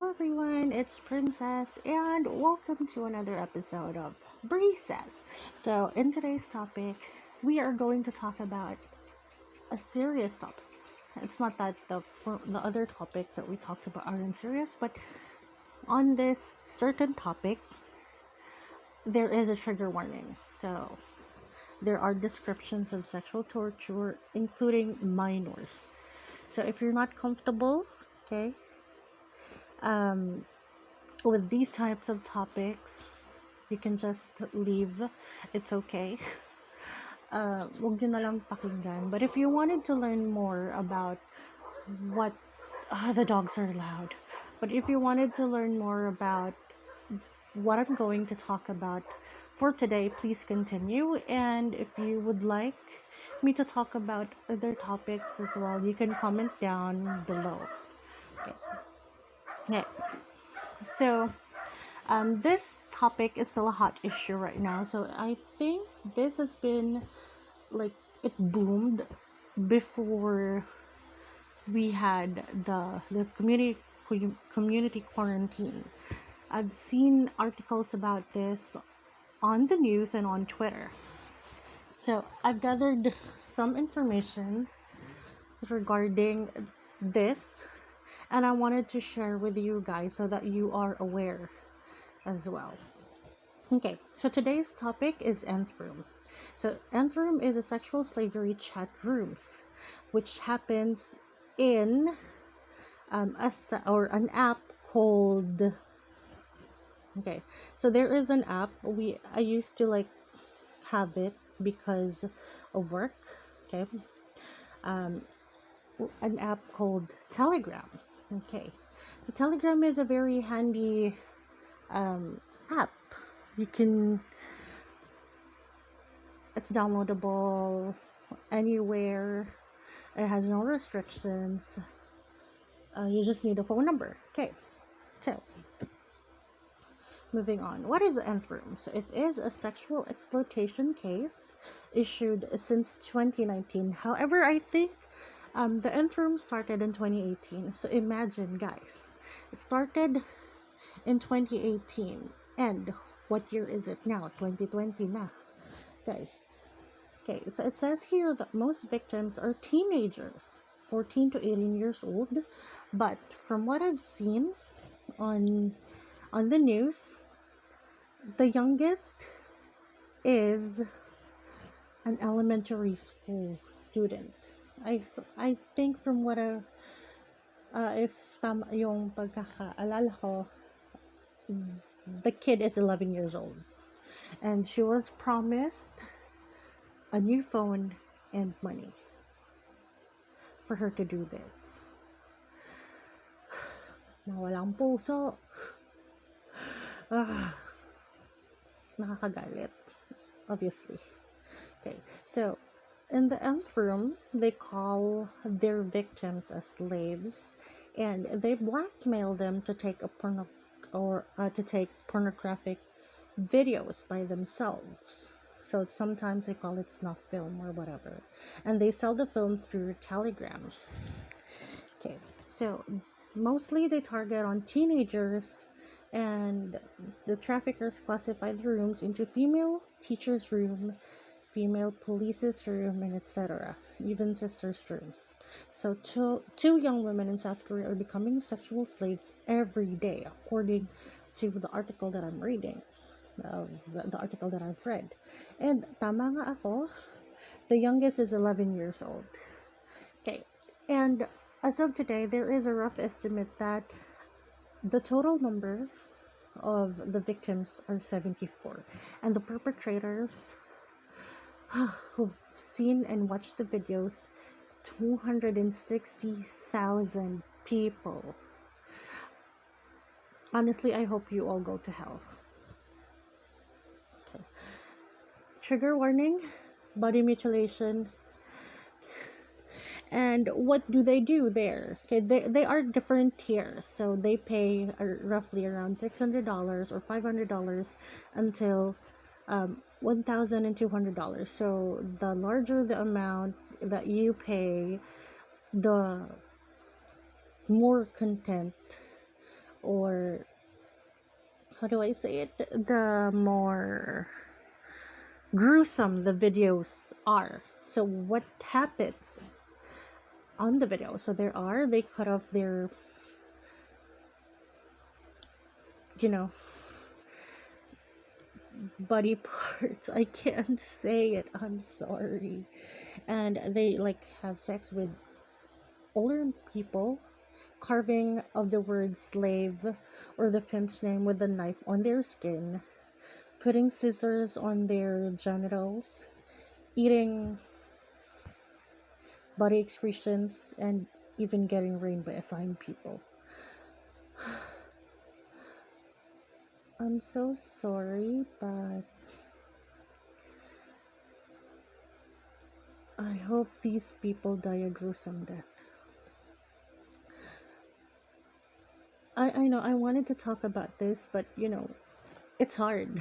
Everyone, it's Princess, and welcome to another episode of Breezes. So, in today's topic, we are going to talk about a serious topic. It's not that the other topics that we talked about aren't serious, but on this certain topic, there is a trigger warning. So, there are descriptions of sexual torture, including minors. So, if you're not comfortable, okay, um, with these types of topics, you can just leave. It's okay. Wag nyo na lang pakinggan. But if you wanted to learn more about what the dogs are loud. But if you wanted to learn more about what I'm going to talk about for today, please continue. And if you would like me to talk about other topics as well, you can comment down below. Okay. So this topic is still a hot issue right now. So I think this has been like it boomed before we had the community quarantine. I've seen articles about this on the news and on Twitter. So I've gathered some information regarding this, and I wanted to share with you guys so that you are aware as well. Okay, so today's topic is Nth Room. So Nth Room is a sexual slavery chat rooms, which happens in an app called. Okay, so there is an app I used to like have it because of work. Okay, an app called Telegram. Okay, the Telegram is a very handy app. It's downloadable anywhere. It has no restrictions. You just need a phone number. Okay, so moving on. What is the Nth Room? So it is a sexual exploitation case issued since 2019. However, I think the Nth Room started in 2018. So imagine, guys, it started in 2018, and what year is it now? 2020 na, guys. Okay, so it says here that most victims are teenagers, 14 to 18 years old, but from what I've seen on the news, the youngest is an elementary school student. I think from what if tama yung pagkakaalala ko, the kid is 11 years old, and she was promised a new phone and money for her to do this. Nawalang puso. Nakakagalit, obviously. Okay, so in the Nth Room, they call their victims as slaves, and they blackmail them to take to take pornographic videos by themselves. So sometimes they call it snuff film or whatever, and they sell the film through Telegram. Okay, so mostly they target on teenagers, and the traffickers classify the rooms into female teacher's room, female police's room, and etc. Even sister's room. So two young women in South Korea are becoming sexual slaves every day, according to the article that I'm reading, the article that I've read. And tama nga ako, the youngest is 11 years old. Okay, and as of today, there is a rough estimate that the total number of the victims are 74, and the perpetrators who've seen and watched the videos, 260,000 people. Honestly, I hope you all go to hell. Okay. Trigger warning, body mutilation. And what do they do there? Okay, they are different tiers. So they pay roughly around $600 or $500 until $1,200. So the larger the amount that you pay, the more content or how do I say it, the more gruesome the videos are. So what happens on the video? So they cut off their, you know, body parts. I can't say it, I'm sorry. And they like have sex with older people, carving of the word slave or the pimp's name with a knife on their skin, putting scissors on their genitals, eating body excretions, and even getting raped by assigned people. I'm so sorry, but I hope these people die a gruesome death. I know I wanted to talk about this, but it's hard.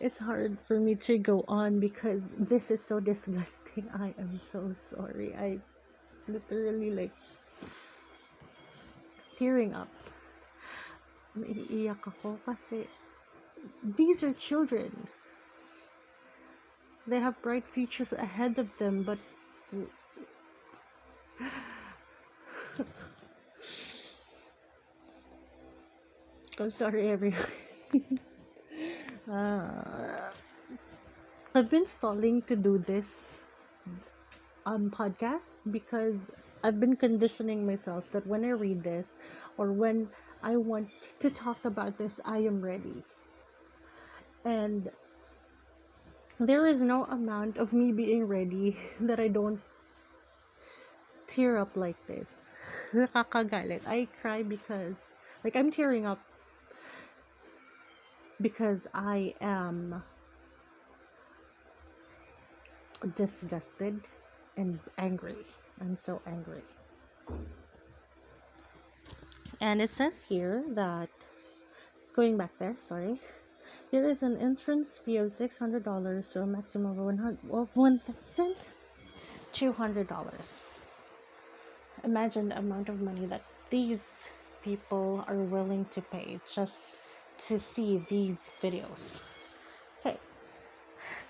It's hard for me to go on because this is so disgusting. I am so sorry. I literally like tearing up. Naiiyak ako kasi these are children. They have bright futures ahead of them, but I'm sorry, everyone. I've been stalling to do this podcast because I've been conditioning myself that when I read this or when I want to talk about this, I am ready. And there is no amount of me being ready that I don't tear up like this. Nakakagalit. I cry because, like, I'm tearing up because I am disgusted and angry. I'm so angry. And it says here that, going back there, sorry, there is an entrance fee of $600 to a maximum of $1,200. Imagine the amount of money that these people are willing to pay just to see these videos. Okay,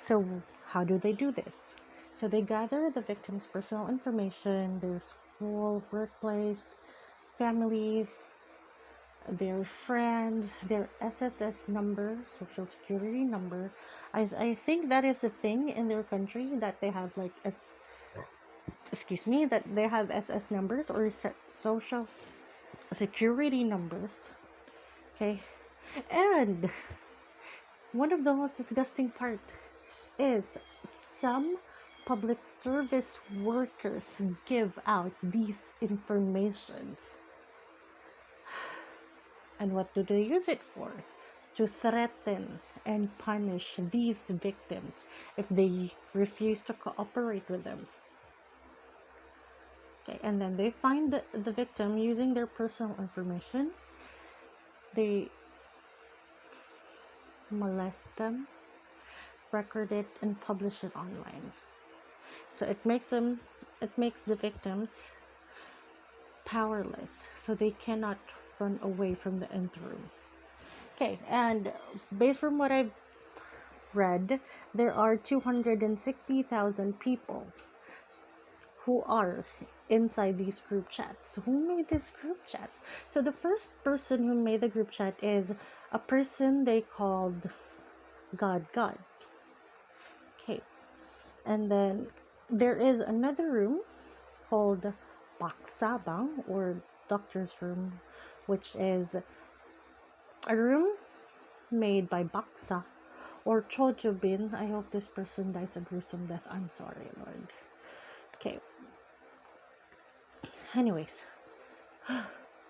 so how do they do this? So they gather the victim's personal information, their school, workplace, family, their friends, their SSS number, social security number. I think that is a thing in their country that they have like that they have SS numbers or social security numbers. Okay, and one of the most disgusting part is some public service workers give out these informations. And what do they use it for? To threaten and punish these victims if they refuse to cooperate with them. Okay, and then they find the victim using their personal information. They molest them, record it, and publish it online. So it makes the victims powerless, so they cannot run away from the nth room. Okay, and based from what I've read, there are 260,000 people who are inside these group chats. Who made these group chats? So the first person who made the group chat is a person they called God. Okay, and then there is another room called Baksabang, or doctor's room, which is a room made by Baksa or Chojubin. I hope this person dies a gruesome death. I'm sorry, Lord. Okay. Anyways,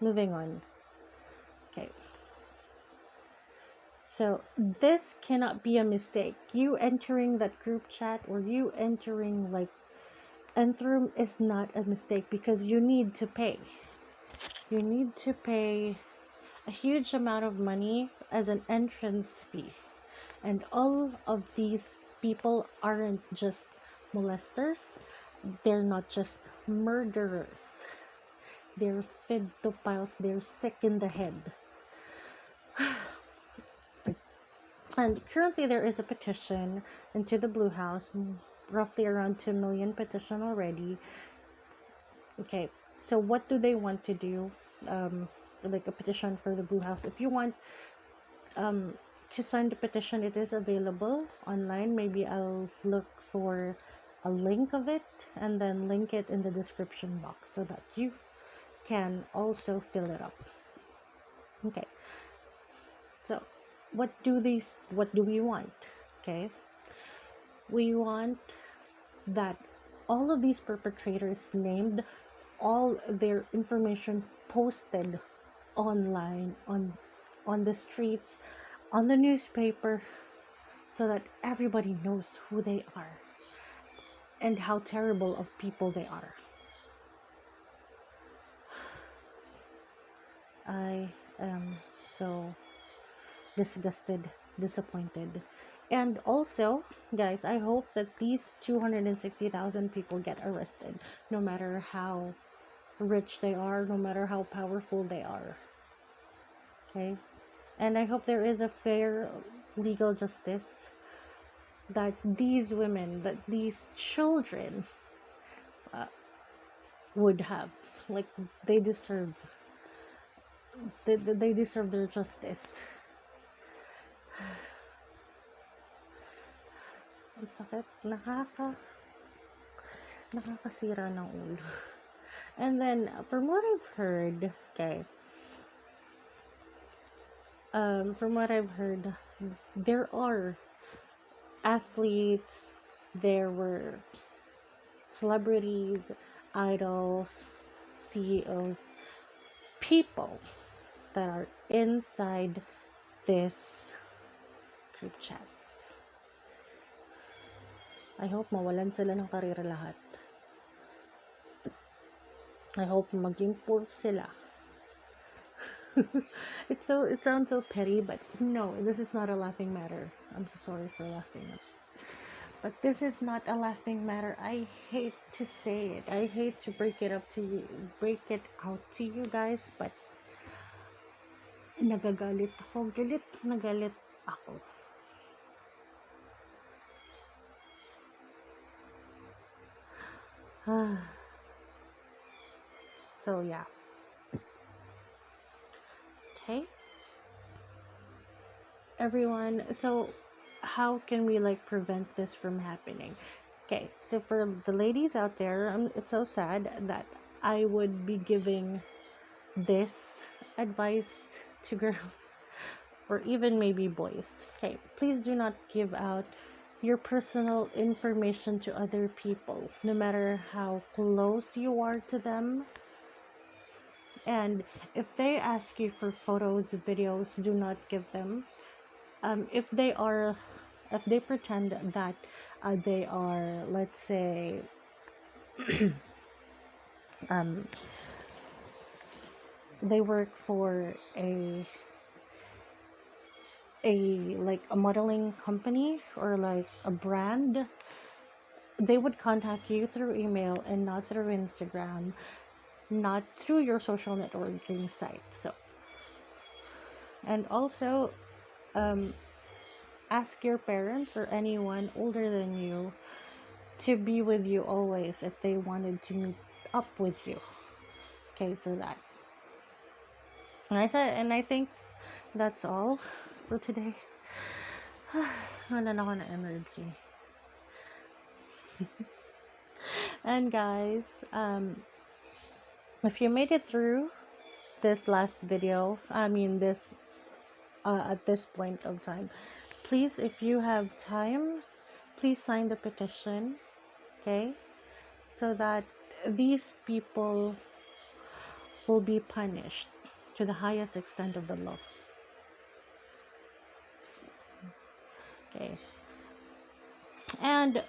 moving on. Okay. So this cannot be a mistake. You entering that group chat or you entering like nth room is not a mistake because you need to pay. You need to pay a huge amount of money as an entrance fee. And all of these people aren't just molesters. They're not just murderers. They're pedophiles. They're sick in the head. And currently there is a petition into the Blue House, roughly around 2 million petition already. Okay, so what do they want to do? Like a petition for the Blue House. If you want to sign the petition, it is available online. Maybe I'll look for a link of it and then link it in the description box so that you can also fill it up. Okay, so what do we want? Okay, we want that all of these perpetrators named, all their information posted online, on the streets, on the newspaper, so that everybody knows who they are and how terrible of people they are. I am so disgusted, disappointed. And also, guys, I hope that these 260,000 people get arrested, no matter how rich they are, no matter how powerful they are. Okay? And I hope there is a fair legal justice, that these women, that these children would have. Like, they deserve their justice. Ang sakit, nakakasira ng ulo. And then from what I've heard, okay, from what I've heard, there are athletes, there were celebrities, idols, CEOs, people that are inside this group chats. I hope mawalan sila ng karera lahat. I hope maging poor sila. It sounds so petty, but no, this is not a laughing matter. I'm so sorry for laughing. But this is not a laughing matter. I hate to say it. I hate to break it out to you guys, but nagagalit ako. Galit na galit ako. So yeah. Okay. Everyone, so how can we like prevent this from happening? Okay, so for the ladies out there, it's so sad that I would be giving this advice to girls, or even maybe boys. Okay, please do not give out your personal information to other people, no matter how close you are to them. And if they ask you for photos, videos, do not give them. If they pretend that they are, let's say, they work for a like a modeling company or like a brand, they would contact you through email and not through Instagram, not through your social networking site. So, and also ask your parents or anyone older than you to be with you always if they wanted to meet up with you. Okay, for that. And I think that's all for today. Wala na ako na energy. And guys, if you made it through this last video, this at this point of time, please, if you have time, please sign the petition, okay, so that these people will be punished to the highest extent of the law. Okay. And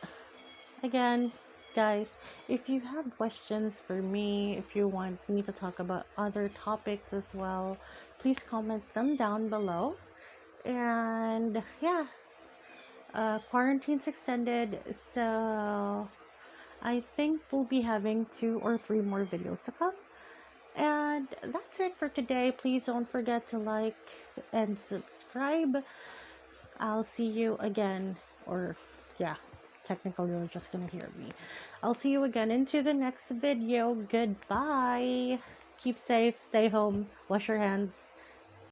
again, guys, if you have questions for me, if you want me to talk about other topics as well, please comment them down below. And yeah, quarantine's extended, so I think we'll be having 2 or 3 more videos to come. And that's it for today. Please don't forget to like and subscribe. I'll see you again, or yeah, technically you're just gonna hear me. I'll see you again into the next video. Goodbye. Keep safe, stay home, wash your hands.